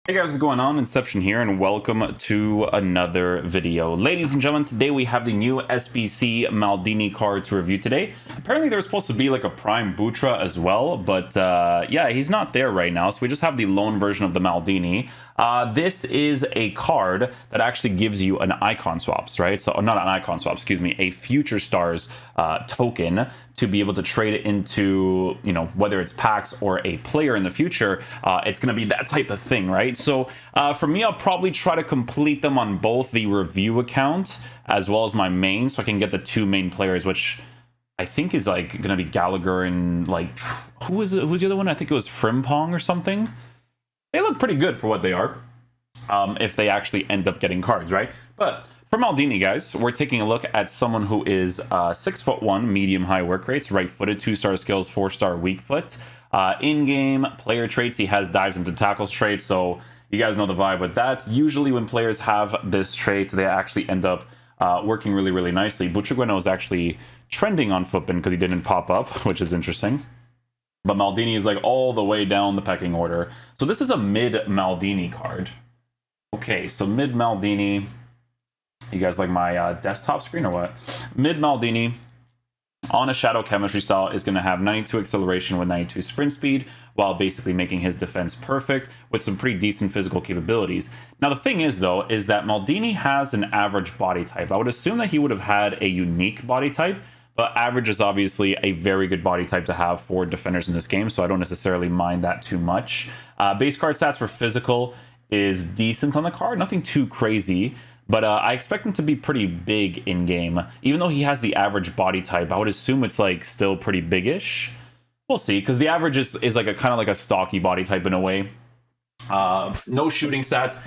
Hey guys, what's going on? Inception here, and welcome to another video. Ladies and gentlemen, today we have the new SBC Maldini card to review today. Apparently there's supposed to be like a Prime Butra as well, but yeah, he's not there right now, so we just have the loan version of the Maldini. This is a card that actually gives you an icon swaps, right? So, not an icon swap, excuse me, a Future Stars token to be able to trade it into, you know, whether it's packs or a player in the future. It's going to be that type of thing, right? So for me, I'll probably try to complete them on both the review account as well as my main, so I can get the two main players, which I think is like going to be Gallagher and like, who's the other one? I think it was Frimpong or something. They look pretty good for what they are, if they actually end up getting cards, right? But for Maldini, guys, we're taking a look at someone who is 6'1", medium-high work rates, right-footed, 2-star skills, 4-star weak foot. In-game player traits, he has dives into tackles traits, so you guys know the vibe with that. Usually when players have this trait, they actually end up working really, really nicely. Butragueno is actually trending on Footbin because he didn't pop up, which is interesting. But Maldini is like all the way down the pecking order. So this is a mid-Maldini card. Okay, so mid-Maldini. You guys like my desktop screen or what? Mid-Maldini on a Shadow Chemistry style is going to have 92 acceleration with 92 sprint speed, while basically making his defense perfect with some pretty decent physical capabilities. Now the thing is though, is that Maldini has an average body type. I would assume that he would have had a unique body type, but average is obviously a very good body type to have for defenders in this game, so I don't necessarily mind that too much. Base card stats for physical is decent on the card, nothing too crazy. But I expect him to be pretty big in game. Even though he has the average body type, I would assume it's like still pretty biggish. We'll see, because the average is like a kind of like a stocky body type in a way. No shooting stats.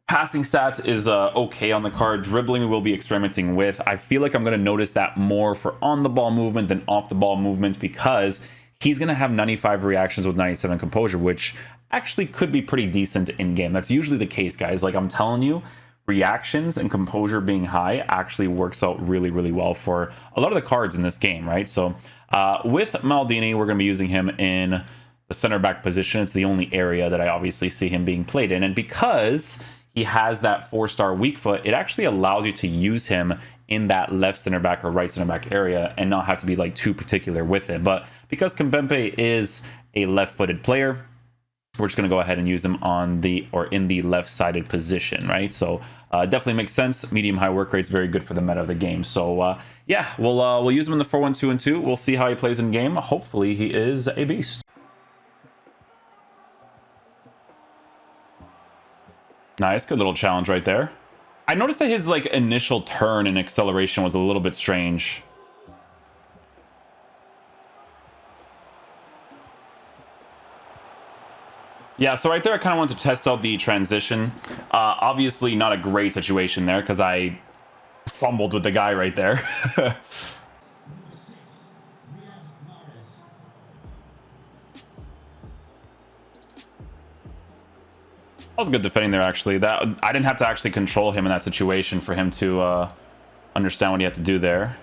Passing stats is okay on the card. Dribbling we will be experimenting with. I feel like I'm going to notice that more for on-the-ball movement than off-the-ball movement, because he's going to have 95 reactions with 97 composure, which actually could be pretty decent in game. That's usually the case, guys. Like I'm telling you, reactions and composure being high actually works out really, really well for a lot of the cards in this game, right? So with Maldini, we're going to be using him in the center back position. It's the only area that I obviously see him being played in. And because he has that 4-star weak foot, it actually allows you to use him in that left center back or right center back area and not have to be like too particular with it. But because Kimpembe is a left-footed player, we're just going to go ahead and use them on the or in the left-sided position, right? So definitely makes sense. Medium-high work rate is very good for the meta of the game. So yeah, we'll use him in the 4-1-2-2. We'll see how he plays in game. Hopefully, he is a beast. Nice, good little challenge right there. I noticed that his like initial turn and acceleration was a little bit strange. Yeah, so right there, I kind of wanted to test out the transition. Obviously, not a great situation there because I fumbled with the guy right there. That was good defending there, actually. That I didn't have to actually control him in that situation for him to understand what he had to do there.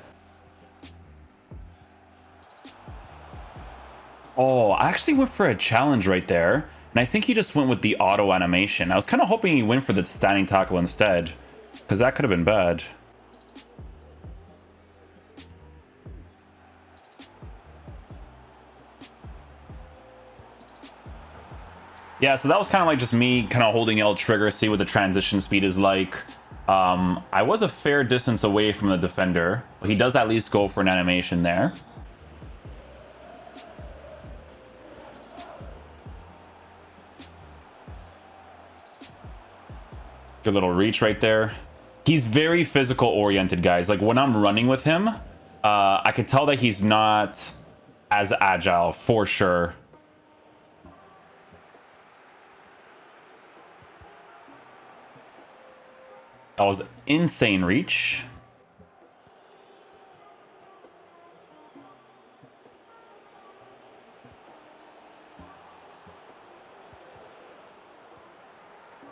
Oh, I actually went for a challenge right there. And I think he just went with the auto animation. I was kind of hoping he went for the standing tackle instead, because that could have been bad. Yeah, so that was kind of like just me kind of holding L trigger, see what the transition speed is like. I was a fair distance away from the defender. He does at least go for an animation there. Good little reach right there. He's very physical oriented, guys. Like when I'm running with him, I can tell that he's not as agile for sure. That was insane reach.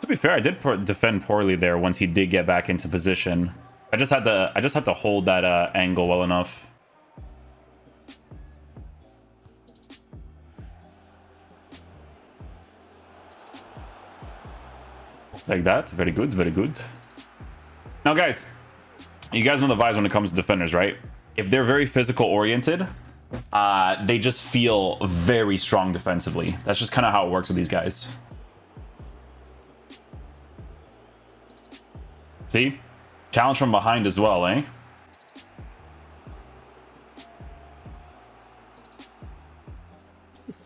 To be fair, I did defend poorly there once he did get back into position. I just had to hold that angle well enough. Like that. Very good, very good. Now, guys, you guys know the vibes when it comes to defenders, right? If they're very physical oriented, they just feel very strong defensively. That's just kind of how it works with these guys. See? Challenge from behind as well, eh?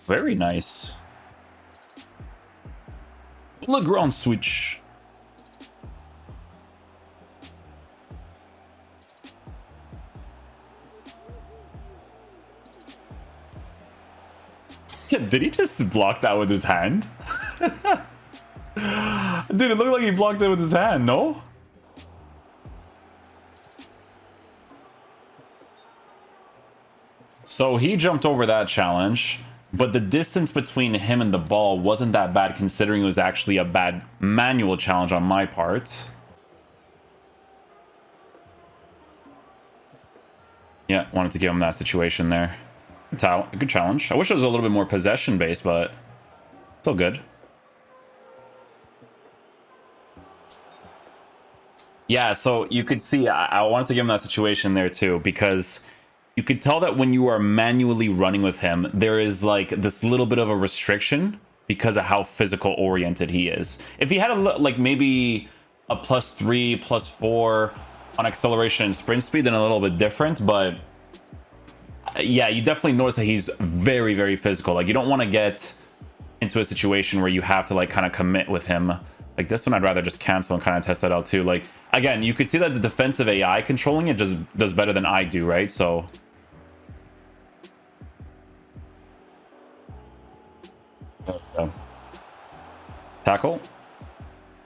Very nice. Legrand switch. Did he just block that with his hand? Dude, it looked like he blocked it with his hand, no? So he jumped over that challenge, but the distance between him and the ball wasn't that bad considering it was actually a bad manual challenge on my part. Yeah, wanted to give him that situation there. Good challenge. I wish it was a little bit more possession based, but still good. Yeah, so you could see I wanted to give him that situation there too, because you could tell that when you are manually running with him, there is like this little bit of a restriction because of how physical oriented he is. If he had like maybe a +3, +4 on acceleration and sprint speed, then a little bit different, but yeah, you definitely notice that he's very, very physical. Like, you don't want to get into a situation where you have to like kind of commit with him. Like this one, I'd rather just cancel and kind of test that out too. Like, again, you could see that the defensive AI controlling it just does better than I do, right? So tackle.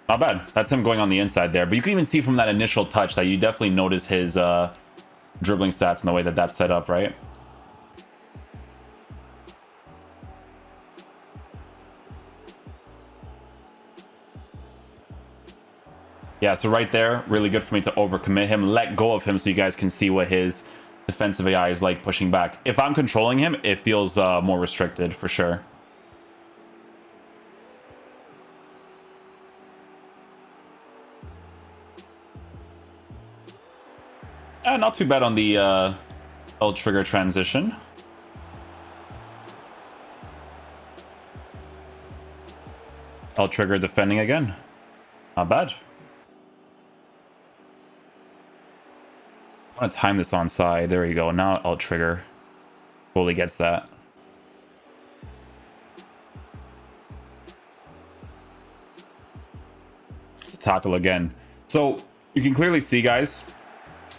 Not bad. That's him going on the inside there. But you can even see from that initial touch that you definitely notice his dribbling stats and the way that that's set up, right? Yeah, so right there, really good for me to overcommit him, let go of him so you guys can see what his defensive AI is like pushing back. If I'm controlling him, it feels more restricted for sure. Not too bad on the L trigger transition. L trigger defending again. Not bad. I want to time this on side. There you go. Now L trigger fully gets that. Let's tackle again. So you can clearly see, guys,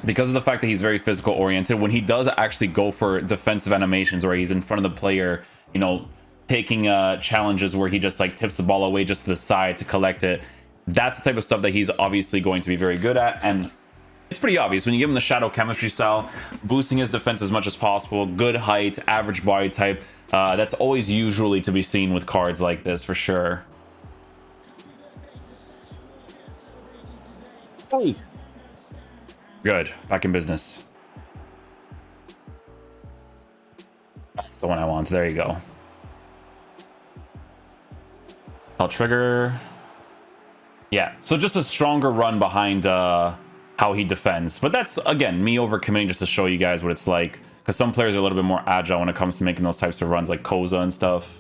because of the fact that he's very physical oriented, when he does actually go for defensive animations where he's in front of the player, you know, taking challenges where he just like tips the ball away just to the side to collect it, that's the type of stuff that he's obviously going to be very good at. And it's pretty obvious when you give him the shadow chemistry style, boosting his defense as much as possible, good height, average body type. That's always usually to be seen with cards like this for sure. Hey. Good. Back in business. That's the one I want. There you go. I'll trigger. Yeah. So just a stronger run behind how he defends. But that's, again, me overcommitting just to show you guys what it's like. Because some players are a little bit more agile when it comes to making those types of runs, like Koza and stuff.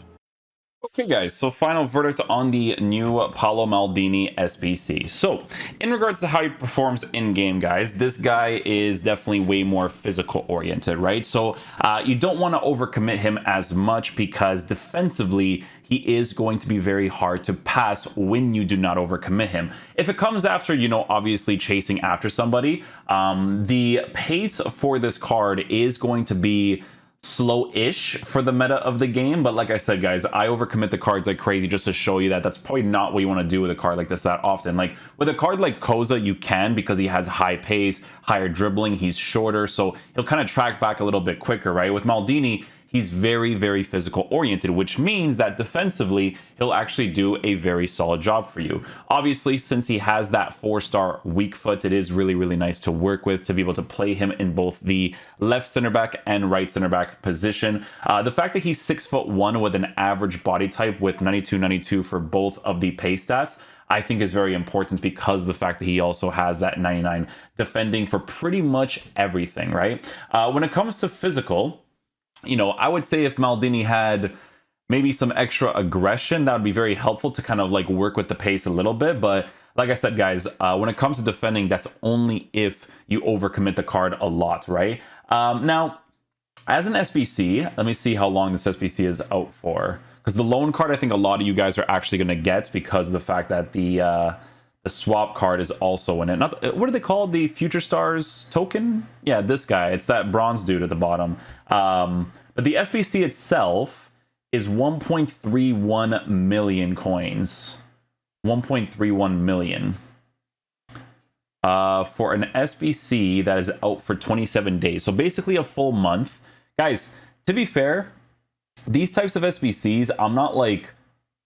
Okay, guys, so final verdict on the new Paolo Maldini SBC. So, in regards to how he performs in-game, guys, this guy is definitely way more physical-oriented, right? So, you don't want to overcommit him as much because defensively, he is going to be very hard to pass when you do not overcommit him. If it comes after, you know, obviously chasing after somebody, the pace for this card is going to be slow-ish for the meta of the game, but like I said, guys, I overcommit the cards like crazy just to show you that that's probably not what you want to do with a card like this that often. Like with a card like Koza, you can, because he has high pace, higher dribbling, he's shorter, so he'll kind of track back a little bit quicker, right? With Maldini, he's very, very physical oriented, which means that defensively, he'll actually do a very solid job for you. Obviously, since he has that 4-star weak foot, it is really, really nice to work with, to be able to play him in both the left center back and right center back position. The fact that he's 6'1" with an average body type with 92, 92 for both of the pace stats, I think is very important because of the fact that he also has that 99 defending for pretty much everything, right? When it comes to physical, you know, I would say if Maldini had maybe some extra aggression, that would be very helpful to kind of like work with the pace a little bit. But like I said, guys, when it comes to defending, that's only if you overcommit the card a lot, right? Now, as an SBC, let me see how long this SBC is out for. Because the loan card, I think a lot of you guys are actually going to get because of the fact that the swap card is also in it. Not, what do they call the Future Stars token? Yeah, this guy. It's that bronze dude at the bottom. But the SBC itself is 1.31 million coins. 1.31 million. For an SBC that is out for 27 days. So basically a full month. Guys, to be fair, these types of SBCs, I'm not like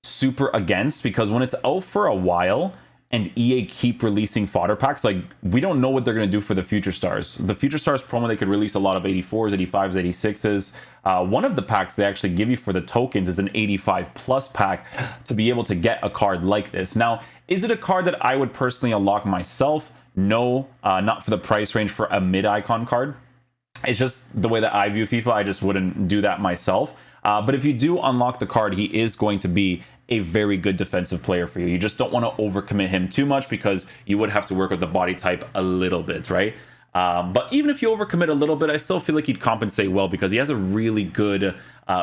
super against because when it's out for a while and EA keep releasing fodder packs, like we don't know what they're going to do for the Future Stars. The Future Stars promo, they could release a lot of 84s, 85s, 86s. One of the packs they actually give you for the tokens is an 85 plus pack to be able to get a card like this. Now, is it a card that I would personally unlock myself? No, not for the price range for a mid-icon card. It's just the way that I view FIFA. I just wouldn't do that myself. But if you do unlock the card, he is going to be a very good defensive player for you. You just don't want to overcommit him too much because you would have to work with the body type a little bit, right? But even if you overcommit a little bit, I still feel like he'd compensate well because he has a really good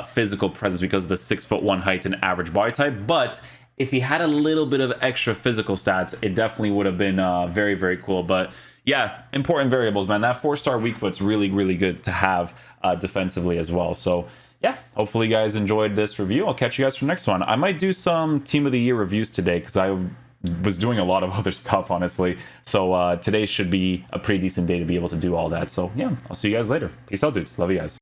physical presence because of the 6'1" height and average body type. But if he had a little bit of extra physical stats, it definitely would have been very, very cool. But yeah, important variables, man. That 4-star weak foot's really, really good to have defensively as well. So yeah, hopefully you guys enjoyed this review. I'll catch you guys for the next one. I might do some Team of the Year reviews today because I was doing a lot of other stuff, honestly. So today should be a pretty decent day to be able to do all that. So yeah, I'll see you guys later. Peace out, dudes. Love you guys.